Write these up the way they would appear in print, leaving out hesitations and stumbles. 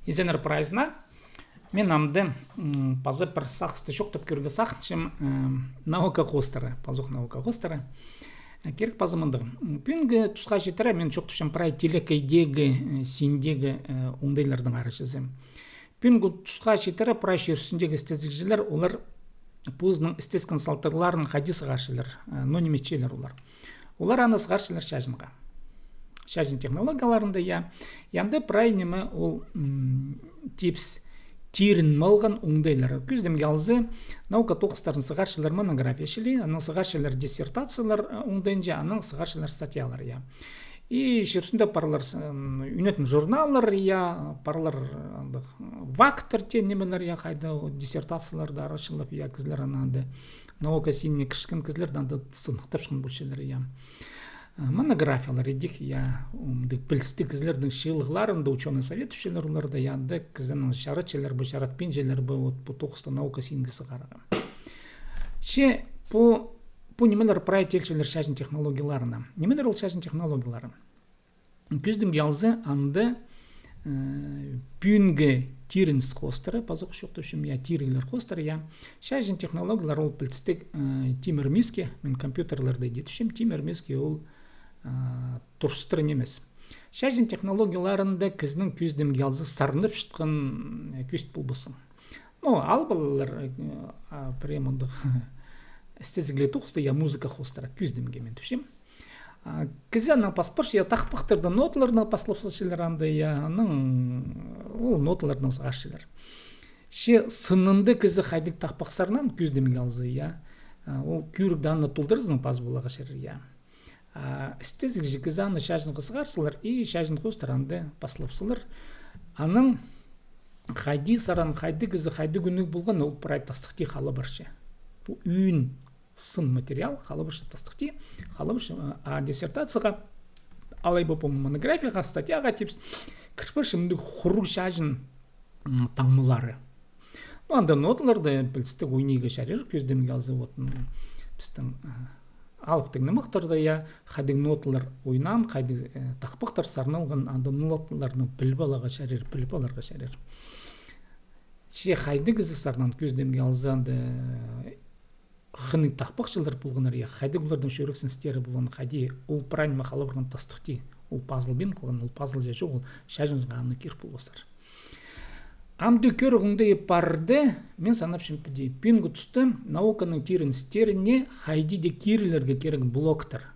Изенер прайзна мен амды пазы бір сақсты шоқтып көрге сақчым наука қостары, пазуқ наука қостары. Керек пазымынды. Пүнгі тұсқа жетірі мен шоқтышым прай телекайдегі, сендегі оңдайлардың арашызы. Пүнгі тұсқа жетірі прай шерсіндегі істезікжілер, олар пұзының істез консалтарларын қадис ғаршылар, нониметчелер олар. Олар аныз ғаршылар шажынға. Шажын технологияларында янды прай немі ол типс тирін малған оңдайлары. Күздім ялзы наука тоқыстарын сығаршылар монография шілі, аның сығаршылар диссертациялар оңдайынжа, аның сығаршылар статьялар. И шерсінде паралар үнетін журналар, паралар вактор те немелер, қайды диссертацияларды арашылып, кізлер анады наука сеніне кішкін кізлер сынықтап шықын бөлшелер. Монографиялар едік, білісті кізлердің шиылғыларында ученый совет үшелер оларда янды кізінің шаратчелер бұл шаратпен желер бұл тоқысты наука сенгісі қараға. Бұл немелер прай телшелер шашын технологияларына. Немелер ол шашын технологиялары. Күздім ялзы анды пүнгі тирінс қостары, пазық шоқты үшім тирілер қостары, шашын технологиялар ол білістік тимер миске, мен компьютерлерді детішім, тимер миске ол тұрыстырын емес. Шашын технологияларында кізінің күздім ялзы сарынып шытқан күст бұлбысын. Ал балалар премондық істезігле тұқысты музыка қостары күздімге мен түшім. Кізінің паспорт тақпақтырды ноталарына паслапсылшылар анды, ол ноталарына сағашылар. Сынынды кізі қайдық тақпақсарынан күздімге алзы, ол күрік данны тұлдырызың паз болаға шәрір. Істезік жекізаны шажын қысығарсылар, шажын қостаранды паслапсылар. Аның қайды саран, қайды кізі, қайды күнік болған ол пырай тастықты қалы баршы. Бұл үйін сын материал, қалы баршы тастықты, қалы баршы диссертацияға, алай бұл монографияға, статьяға тепс, кіршпірші мүндік құру шажын таңмылары. Анда ноталарды білісті ойнеге шәрер, көздемге алзы отын біздің алыптың нымықтырды, қайдың ноталар ойнан, қайдың тақпықтар сарналған анда ноталарының пілбалаға шәрер, пілбаларға шәрер. Қайды кізі сарнан көздемге алзы анды қыны тақпықшылар болғанар, қайды бұлардың шөріксін істері болған, қайды ол прайын мақалы бұрған тастықты, ол пазылбен қылған, ол пазыл жәші, ол шәжінжіға аны керп болбасар. Амды көрігіңді барды, мен санап шымпыды, пүнгі тұсты науканың тиріністеріне қайды де кирілерге керек блоктар.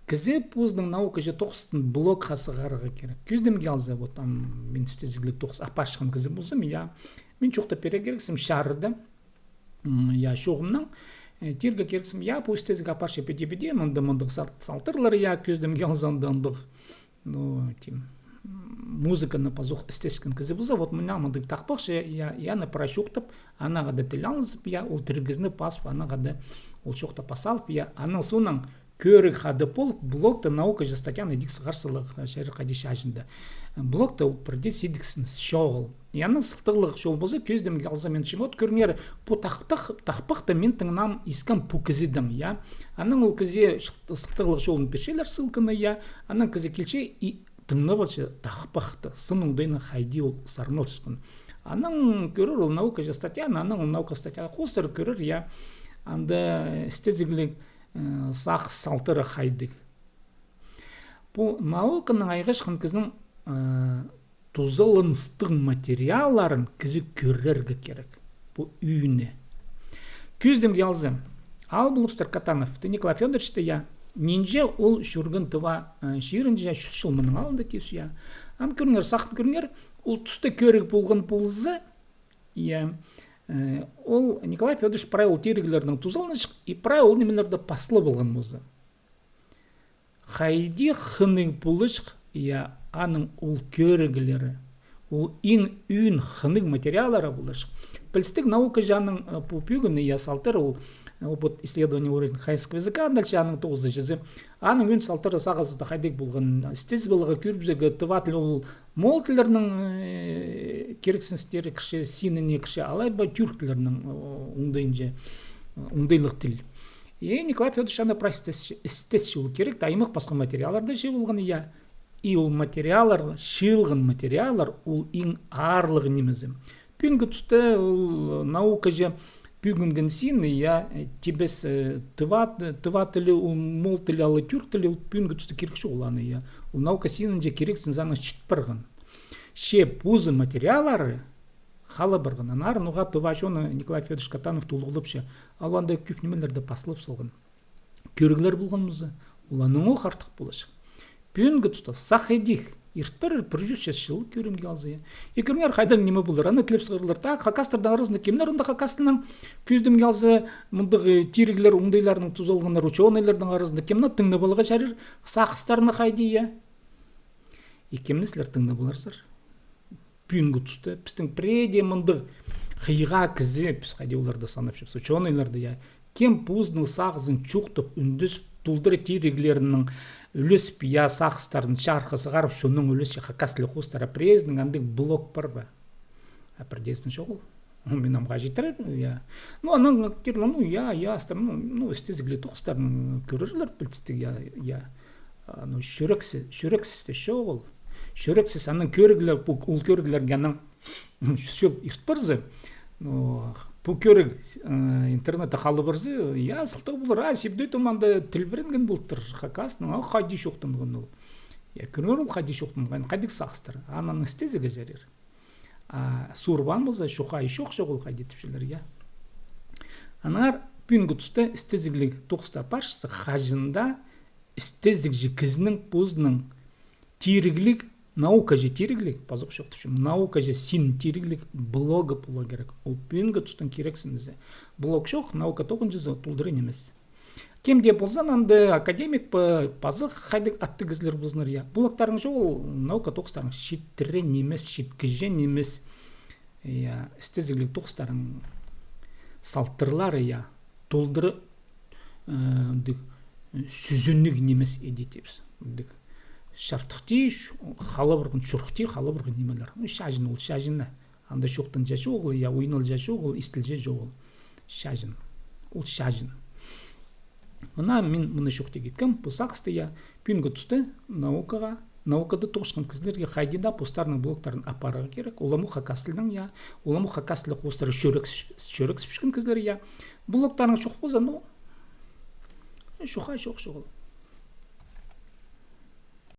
Кізі пұздың наука же тоқыстың блок қасығарға керек. Күздімге алзы, мен істезігілік тоқыс апашқан кізі болсым, мен чоқта пере керексім шарыды, шоғымның тирге керексім, бұл істезігі апашы педе-педе, мұндық салтырлар, күздімге алзандандық, музыканы пазуқ істескен кізі болса, мұна мұндық тақпақшы, яны пара шоқтып, анаға да тіл алызып, ол тіргізіні пасып, анаға да ол шоқта пасалып, аның соның көрік қады полық, блокты наука же статьяны диксі қарсылық шәрі қады шашында. Блокты бірде седіксін шоғыл. Яның сылтығылық шоғыл болса, көздемге алза мен шым, көрінері, бұл тақпақты мен тыңнам искам бұл кізідім, аның ол кізе сылтығылық шоғылын пешелер сылқыны, аның кізе келше тыңны болшы тақпақты, сын ұңдайны қайды ол сарныл шықын. Аның көрір ол наука же статьяны, аның ол наука статьяға қостыр көрір, анда істезігілік сақ салтыры қайдық. Бұл науканың айғашқын кізінің тузалыныстың материаларын кізі көрерге керек. Бұл үйіне. Күздім ялзы. Ал бұлыпстыр Катанов, Николай Федоровичті, Нинже ол шүргін тұва ширінже шүшіл мұның алды кес, Ам көріңер, сақын көріңер, ол тұсты көрік болған болзы, ол Николай Федорович прай ол терігілердің тузалына шық, и прай ол немелерді паслы болған болзы. Қайды қының болышық, аның ол көрігілері, ол үйін қының материалары болышық. Білістік наука жаның пупюгіні, салтыр ол опыт исследования уровня хайского языка, дальше аның 9 жезі. Аның өн салтыры сағазыда қайдек болған. Істез болығы көрбізігі тұватлы ол мол тілерінің керексін істері кіші, синіне кіші, алай ба түрк тілерінің оңдайлық тіл. Николай Федорович ана про істес шылу керек, аймақ басқа материаларды же болған, и ул материаллар, шыйлгын материаллар ул иң арлыгы немезе. Пүнгү тусте ул наука же пүгүнгөн син я тибес тыва тили ул мол тили алы тюрк тили ул пүнгү тусте киркши уланы я. Ул наука синин же керексин заны читпыргын. Ше пузы материаллары халы быргын. Анар нуга тывашоны Николай Федорович Катанов тулгулупча. Ал андай күп немелерде пасылып салган. Көргүлөр болгонбузы. Уланың о хартык болашак. Пүнгү тусте сахедих иртпер прыжуща шыл көрүмгө алзы. Экөрүңөр кайдан неме булар? Аны клеп сыгырлар. Так хакастырдан арасында кимдер онда хакастынан күздүм алзы мындыгы тириглер уңдайларның тузалгандар ученыйлардын арасында кимне тыңны балга шарыр сахыстарны хайдия. Кимне силер тыңны буларсыздар? Пүнгү тусте биздин преде мындык кыйга кизи биз хайди уларды санап чыгып ученыйларды я кем пуздын сагызын чуктуп үндүс тулдыр тириглеринин үлөсүп я сахыстардын чаркысы карып шунун үлөсү хакаслы хустара прездин андык блок барбы. А прездин шогул. Мен амга жетер я. Ну анан кирлану я астам стезигли тохстарын көрөрлөр билтистик я. Ну шөрөксүз шогул. Шөрөксүз анын көрүглөр ул көрүглөргө анан шул иртпарзы. Ну бу көрүг интернетте калды барзы я сылтык булар сибдөй томанда тил беренген бултыр хакасны хайди шоктунгун ул я көрөр ул хайди шоктунган кайдык сакстыр анан стезиге жарыр сурбан болса шухай шок шогул хайди типшилер я анар пүнгү тусте стезиглик токстар паршысы хажында стезик же кизнин пузнун тириглик наука же тириглик базык шоктушум наука же син тириглик блога боло керек ол пүнгү тустан керексинизе блог шок наука тогун жаза тулдыры эмес кемде болса анда академик базык хайдык атты кизилер булсунар я блогтарың шол наука токстарың шиттирен эмес шиткижен эмес я стезиглик токстарың салттырлары я толдыры сүзүнүк немес эдитипс шартыкти халы биргин чуркти халы биргин немелер шажин ул шажин анда шоктун жашы огул я уйнал жашы огул истилже жогул шажин ул шажин мына мен муну шокти кеткем бу саксты я пүнгү тусте наукада тошкан кизлерге хайдинда постарның блоктарын апарага керек уламу хакаслының я уламу хакаслы костары шөрөк пишкен кизлер я блоктарың шок болса ну шухай шок шогул